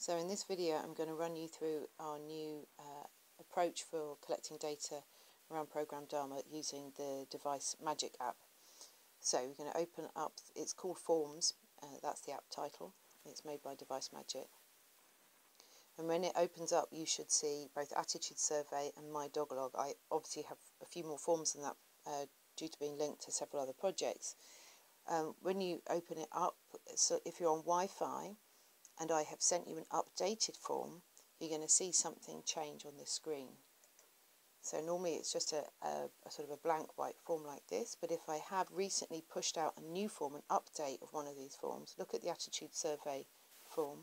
So in this video I'm going to run you through our new approach for collecting data around Program Dharma using the Device Magic app. So we're going to open up, it's called Forms, that's the app title, it's made by Device Magic. And when it opens up you should see both Attitude Survey and My Dogalog. I obviously have a few more forms than that due to being linked to several other projects. When you open it up, so if you're on Wi-Fi and I have sent you an updated form, you're going to see something change on this screen. So normally it's just a sort of a blank white form like this, but if I have recently pushed out a new form, an update of one of these forms, look at the Attitude Survey form,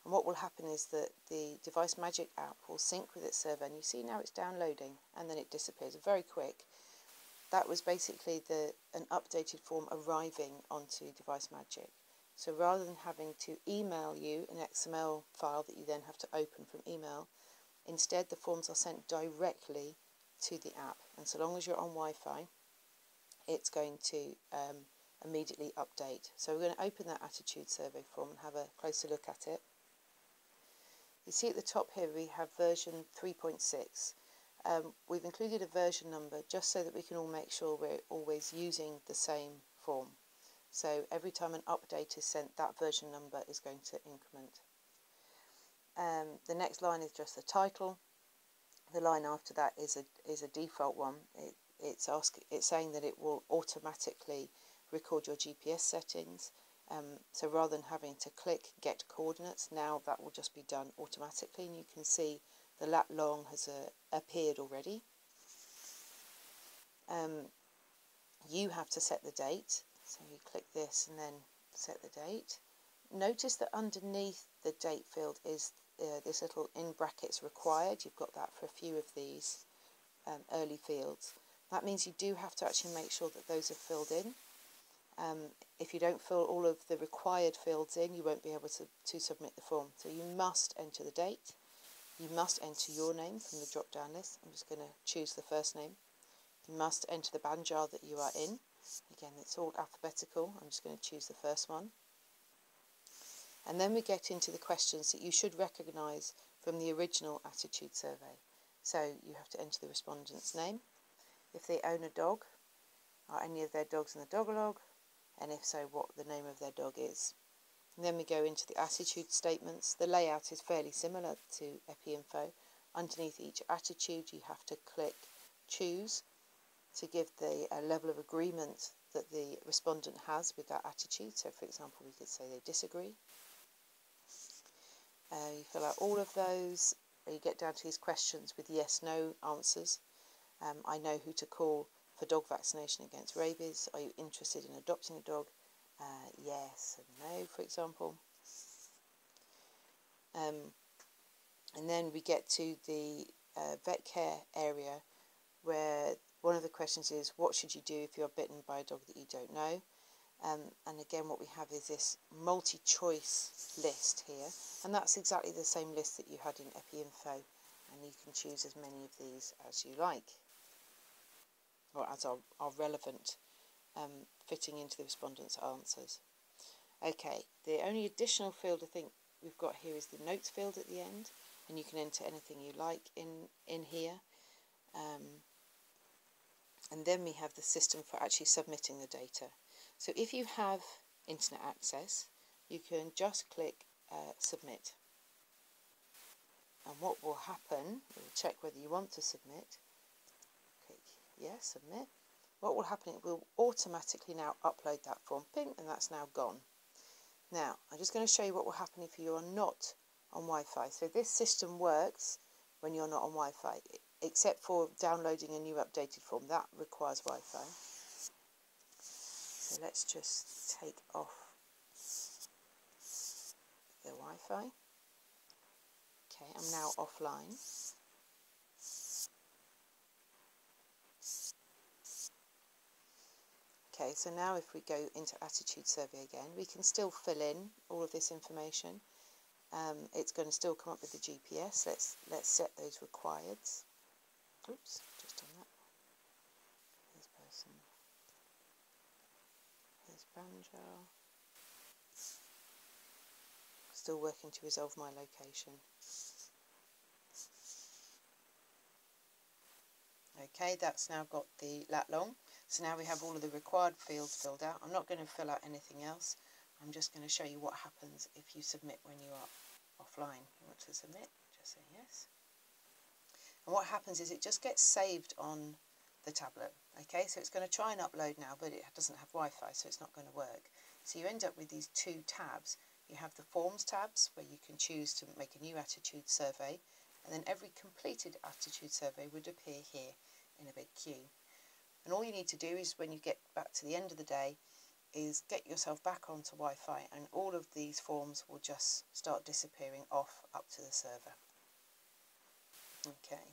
and what will happen is that the Device Magic app will sync with its server, and you see now it's downloading and then it disappears very quick. That was basically an updated form arriving onto Device Magic. So rather than having to email you an XML file that you then have to open from email, instead the forms are sent directly to the app, and so long as you're on Wi-Fi it's going to immediately update. So we're going to open that Attitude Survey form and have a closer look at it. You see at the top here we have version 3.6. We've included a version number just so that we can all make sure we're always using the same form. So every time an update is sent, that version number is going to increment. The next line is just the title. The line after that is a default one. It's saying that it will automatically record your GPS settings. So rather than having to click get coordinates, now that will just be done automatically, and you can see the lat long has appeared already. You have to set the date, so you click this and then set the date. Notice that underneath the date field is this little in brackets required. You've got that for a few of these early fields. That means you do have to actually make sure that those are filled in. If you don't fill all of the required fields in, you won't be able to submit the form. So you must enter the date. You must enter your name from the drop-down list. I'm just going to choose the first name. You must enter the Banjo that you are in. Again, it's all alphabetical. I'm just going to choose the first one. And then we get into the questions that you should recognise from the original Attitude Survey. So you have to enter the respondent's name, if they own a dog, are any of their dogs in the Dogalog, and if so, what the name of their dog is. And then we go into the attitude statements. The layout is fairly similar to EpiInfo. Underneath each attitude you have to click choose to give the level of agreement that the respondent has with that attitude. So for example we could say they disagree. You fill out all of those. You get down to these questions with yes, no answers. I know who to call for dog vaccination against rabies. Are you interested in adopting a dog? Yes and no, for example. And then we get to the vet care area, where one of the questions is what should you do if you're bitten by a dog that you don't know? And again what we have is this multi-choice list here, and that's exactly the same list that you had in EpiInfo, and you can choose as many of these as you like, or as are relevant, fitting into the respondent's answers. Okay, the only additional field I think we've got here is the notes field at the end, and you can enter anything you like in here. And then we have the system for actually submitting the data. So if you have internet access, you can just click submit. And what will happen, we'll check whether you want to submit. Click yes, submit. What will happen, it will automatically now upload that form, ping, and that's now gone. Now, I'm just going to show you what will happen if you are not on Wi-Fi. So this system works when you're not on Wi-Fi, except for downloading a new updated form. That requires Wi-Fi. So let's just take off the Wi-Fi. Okay, I'm now offline. Okay, so now if we go into Attitude Survey again, we can still fill in all of this information. It's going to still come up with the GPS. Let's set those requireds. Oops, just done that. Here's person. Here's Banjo. Still working to resolve my location. Okay, that's now got the lat long. So now we have all of the required fields filled out. I'm not going to fill out anything else. I'm just going to show you what happens if you submit when you are offline. You want to submit, just say yes. And what happens is it just gets saved on the tablet. Okay, so it's going to try and upload now, but it doesn't have Wi-Fi, so it's not going to work. So you end up with these two tabs. You have the Forms tabs, where you can choose to make a new attitude survey, and then every completed attitude survey would appear here in a big queue. And all you need to do is, when you get back to the end of the day, is get yourself back onto Wi-Fi, and all of these forms will just start disappearing off up to the server. Okay.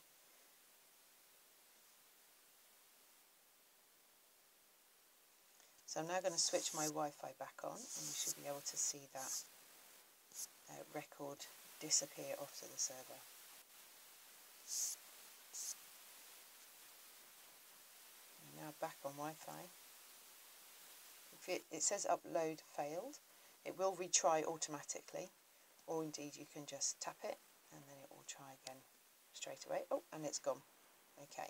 So I'm now going to switch my Wi-Fi back on, and you should be able to see that record disappear off to the server. I'm now back on Wi-Fi. If it says upload failed, it will retry automatically, or indeed you can just tap it and then it will try again straight away. Oh, and it's gone. Okay,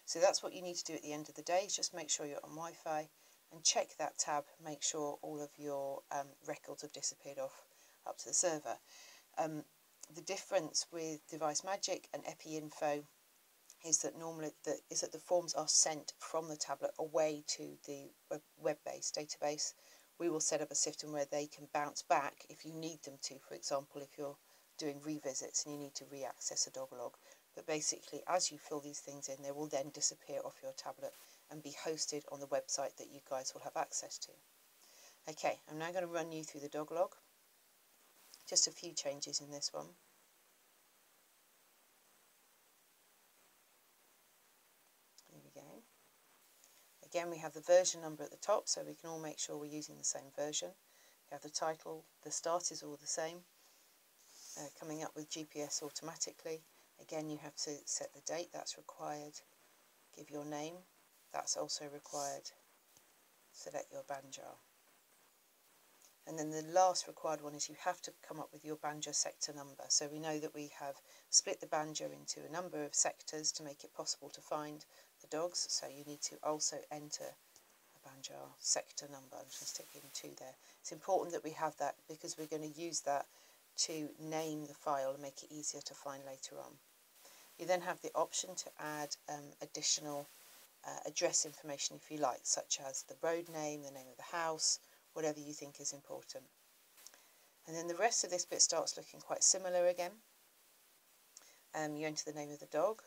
so that's what you need to do at the end of the day, is just make sure you're on Wi-Fi and check that tab, make sure all of your records have disappeared off up to the server. The difference with Device Magic and EpiInfo is that the forms are sent from the tablet away to the web-based database. We will set up a system where they can bounce back if you need them to. For example, if you're doing revisits and you need to re-access a Dogalog. But basically, as you fill these things in, they will then disappear off your tablet and be hosted on the website that you guys will have access to. Okay, I'm now going to run you through the Dogalog. Just a few changes in this one. Here we go. Again, we have the version number at the top, so we can all make sure we're using the same version. We have the title, the start is all the same, coming up with GPS automatically. Again, you have to set the date, that's required. Give your name, that's also required. Select your Banjo. And then the last required one is you have to come up with your Banjo sector number. So we know that we have split the Banjo into a number of sectors to make it possible to find the dogs. So you need to also enter a Banjo sector number. I'm just sticking 2 there. It's important that we have that because we're going to use that to name the file and make it easier to find later on. You then have the option to add additional address information if you like, such as the road name, the name of the house, whatever you think is important. And then the rest of this bit starts looking quite similar again. You enter the name of the dog.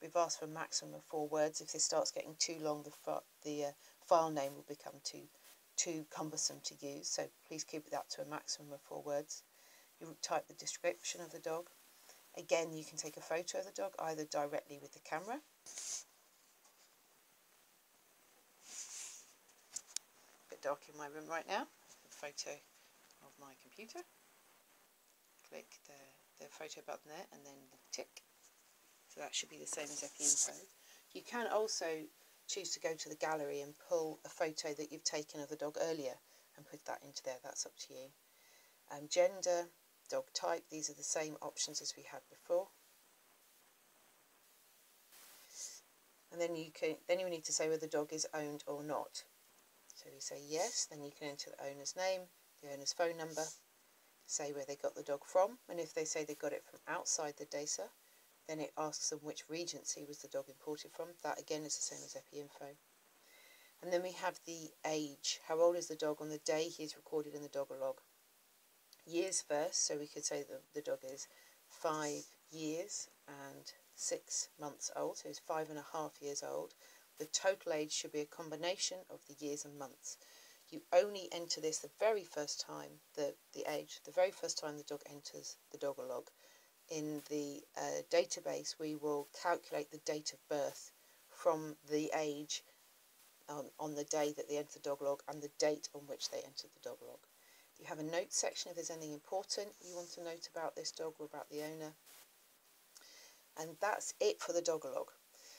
We've asked for a maximum of 4 words. If this starts getting too long, the file name will become too cumbersome to use, so please keep that to a maximum of 4 words. You type the description of the dog. Again, you can take a photo of the dog, either directly with the camera. A bit dark in my room right now. A photo of my computer. Click the photo button there and then the tick. So that should be the same as EpiInfo. You can also choose to go to the gallery and pull a photo that you've taken of the dog earlier and put that into there. That's up to you. Gender, dog type, these are the same options as we had before. And then you need to say whether the dog is owned or not. So we say yes, then you can enter the owner's name, the owner's phone number, say where they got the dog from, and if they say they got it from outside the data, then it asks them which regency was the dog imported from. That again is the same as EpiInfo. And then we have the age. How old is the dog on the day he is recorded in the Dogalog? Years first, so we could say that the dog is 5 years and 6 months old, so he's 5.5 years old. The total age should be a combination of the years and months. You only enter this the very first time, the age, the very first time the dog enters the Dogalog. In the database, we will calculate the date of birth from the age on the day that they enter the Dogalog and the date on which they entered the Dogalog. You have a notes section if there's anything important you want to note about this dog or about the owner. And that's it for the Dogalog.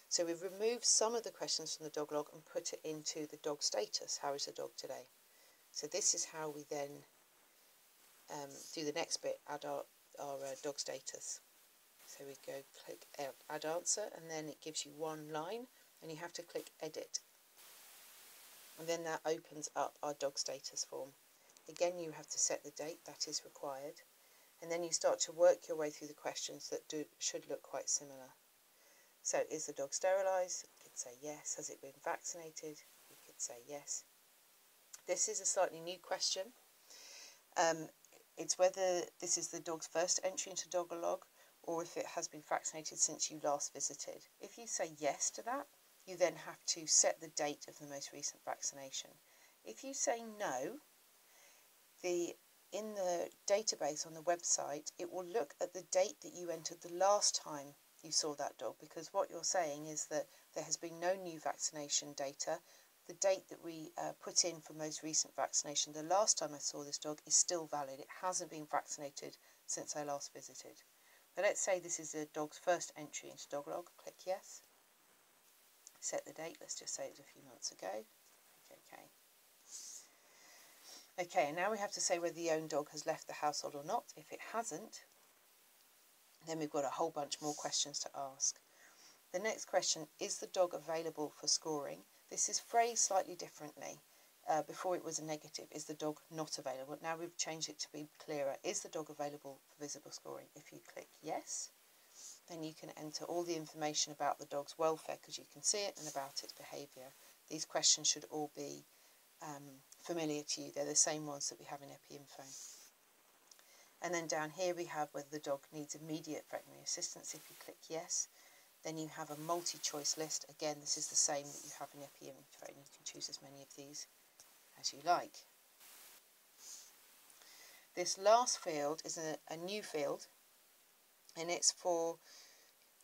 So we've removed some of the questions from the Dogalog and put it into the dog status. How is the dog today? So this is how we then do the next bit, add our dog status. So we go click add answer, and then it gives you one line, and you have to click edit. And then that opens up our dog status form. Again, you have to set the date that is required, and then you start to work your way through the questions that should look quite similar. So, is the dog sterilised? You could say yes. Has it been vaccinated? You could say yes. This is a slightly new question. It's whether this is the dog's first entry into Dogalog, or if it has been vaccinated since you last visited. If you say yes to that, you then have to set the date of the most recent vaccination. If you say no, in the database on the website, it will look at the date that you entered the last time you saw that dog, because what you're saying is that there has been no new vaccination data. The date that we put in for most recent vaccination, the last time I saw this dog, is still valid. It hasn't been vaccinated since I last visited. So let's say this is the dog's first entry into Dogalog. Click yes. Set the date. Let's just say it was a few months ago. Click OK. Okay, and now we have to say whether the owned dog has left the household or not. If it hasn't, then we've got a whole bunch more questions to ask. The next question, is the dog available for scoring? This is phrased slightly differently. Before it was a negative, is the dog not available? Now we've changed it to be clearer. Is the dog available for visible scoring? If you click yes, then you can enter all the information about the dog's welfare, because you can see it, and about its behaviour. These questions should all be familiar to you. They're the same ones that we have in EpiInfo. And then down here we have whether the dog needs immediate veterinary assistance. If you click yes, then you have a multi-choice list. Again, this is the same that you have in EpiInfo, and you can choose as many of these as you like. This last field is a new field, and it's for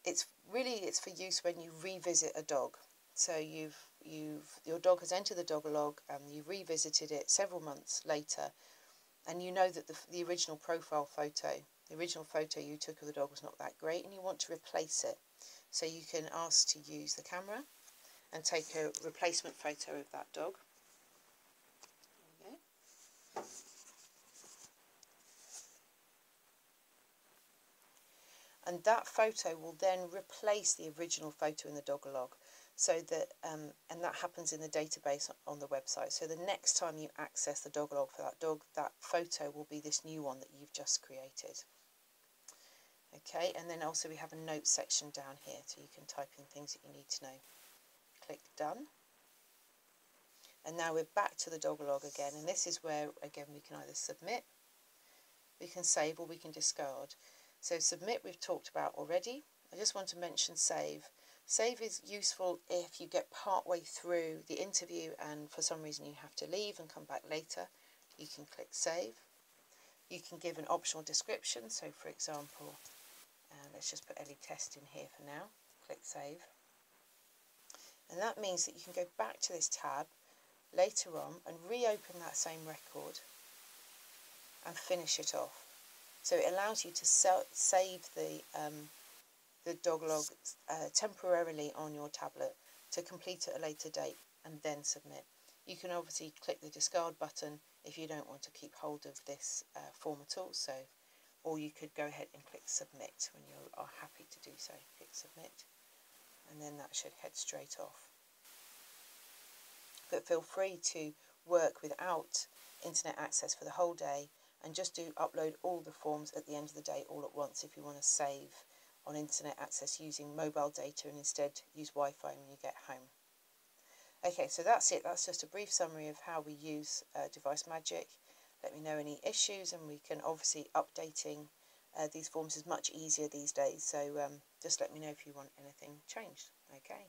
use when you revisit a dog. So your dog has entered the Dogalog, and you revisited it several months later, and you know that the original profile photo, the original photo you took of the dog was not that great, and you want to replace it. So you can ask to use the camera and take a replacement photo of that dog. There we go. And that photo will then replace the original photo in the Dogalog. So that, and that happens in the database on the website. So the next time you access the Dogalog for that dog, that photo will be this new one that you've just created. Okay, and then also we have a notes section down here, so you can type in things that you need to know. Click done. And now we're back to the Dogalog again, and this is where, again, we can either submit, we can save, or we can discard. So submit we've talked about already. I just want to mention save. Save is useful if you get part way through the interview and for some reason you have to leave and come back later. You can click save. You can give an optional description. So for example, let's just put Ellie Test in here for now. Click save. And that means that you can go back to this tab later on and reopen that same record and finish it off. So it allows you to save the Dogalog temporarily on your tablet to complete at a later date and then submit. You can obviously click the discard button if you don't want to keep hold of this form at all, or you could go ahead and click submit when you are happy to do so. Click submit, and then that should head straight off. But feel free to work without internet access for the whole day and just upload all the forms at the end of the day all at once if you want to save on internet access using mobile data and instead use Wi-Fi when you get home. Okay, so that's it. That's just a brief summary of how we use Device Magic. Let me know any issues, and we can obviously updating these forms is much easier these days, so just let me know if you want anything changed. Okay.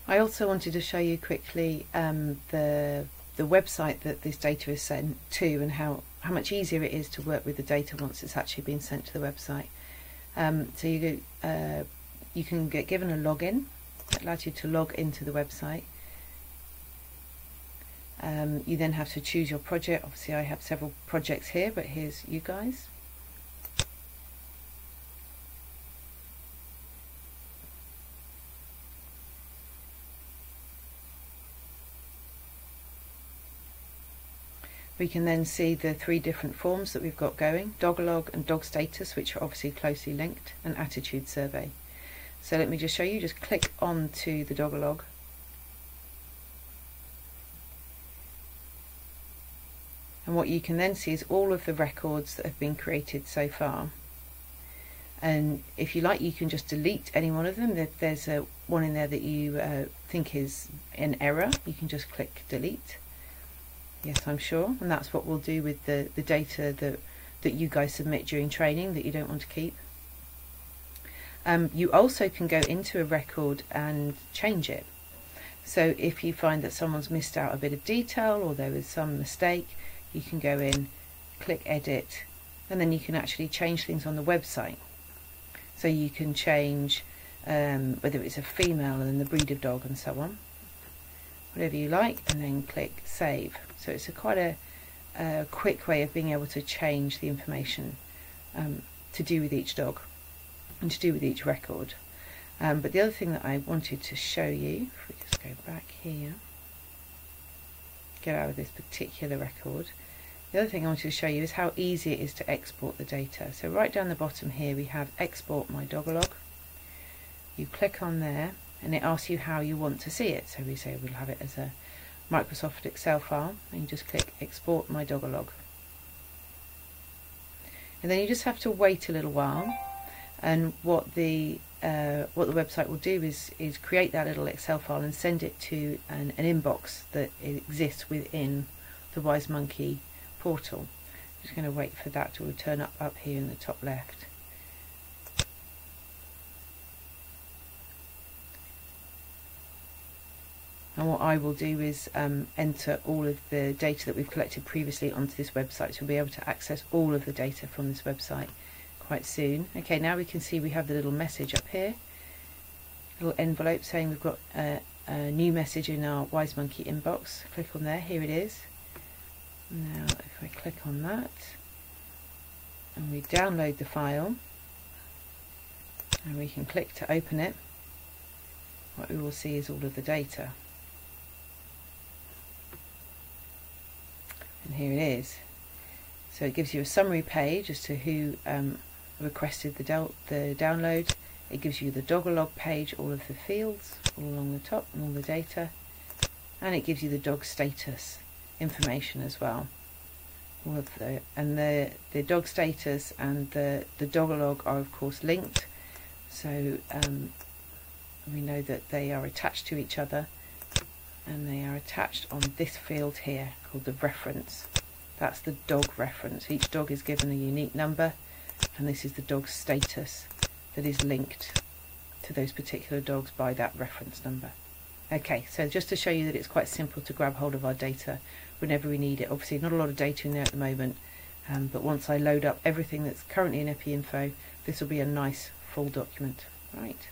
I also wanted to show you quickly the website that this data is sent to, and how much easier it is to work with the data once it's actually been sent to the website. So you can get given a login that allows you to log into the website. You then have to choose your project. Obviously I have several projects here, but here's you guys. We can then see the 3 different forms that we've got going: Dogalog and dog status, which are obviously closely linked, and attitude survey. So let me just show you. Just click on to the Dogalog. And what you can then see is all of the records that have been created so far. And if you like, you can just delete any one of them. If there's one in there that you think is an error, you can just click delete. Yes, I'm sure. And that's what we'll do with the data that you guys submit during training that you don't want to keep. You also can go into a record and change it. So if you find that someone's missed out a bit of detail or there was some mistake, you can go in, click edit, and then you can actually change things on the website. So you can change whether it's a female and then the breed of dog and so on, whatever you like, and then click save. So it's quite a quick way of being able to change the information to do with each dog and to do with each record. But the other thing that I wanted to show you, if we just go back here, get out of this particular record, the other thing I wanted to show you is how easy it is to export the data. So right down the bottom here we have export my Dogalog. You click on there and it asks you how you want to see it. So we say we'll have it as a Microsoft Excel file, and you just click export my Dogalog. And then you just have to wait a little while, and what the website will do is create that little Excel file and send it to an inbox that exists within the Wise Monkey portal. I'm just going to wait for that to return up here in the top left. And what I will do is enter all of the data that we've collected previously onto this website, so we'll be able to access all of the data from this website quite soon. Okay, now we can see we have the little message up here, little envelope saying we've got a new message in our Wise Monkey inbox. Click on there, here it is. Now if I click on that and we download the file and we can click to open it, what we will see is all of the data. And here it is. So it gives you a summary page as to who requested the download. It gives you the Dogalog page, all of the fields all along the top and all the data, and it gives you the dog status information as well. All of the dog status and the Dogalog are of course linked, so we know that they are attached to each other, and they are attached on this field here called the reference. That's the dog reference. Each dog is given a unique number, and this is the dog status that is linked to those particular dogs by that reference number. Okay, so just to show you that it's quite simple to grab hold of our data whenever we need it. Obviously not a lot of data in there at the moment, but once I load up everything that's currently in EpiInfo, this will be a nice full document. Right.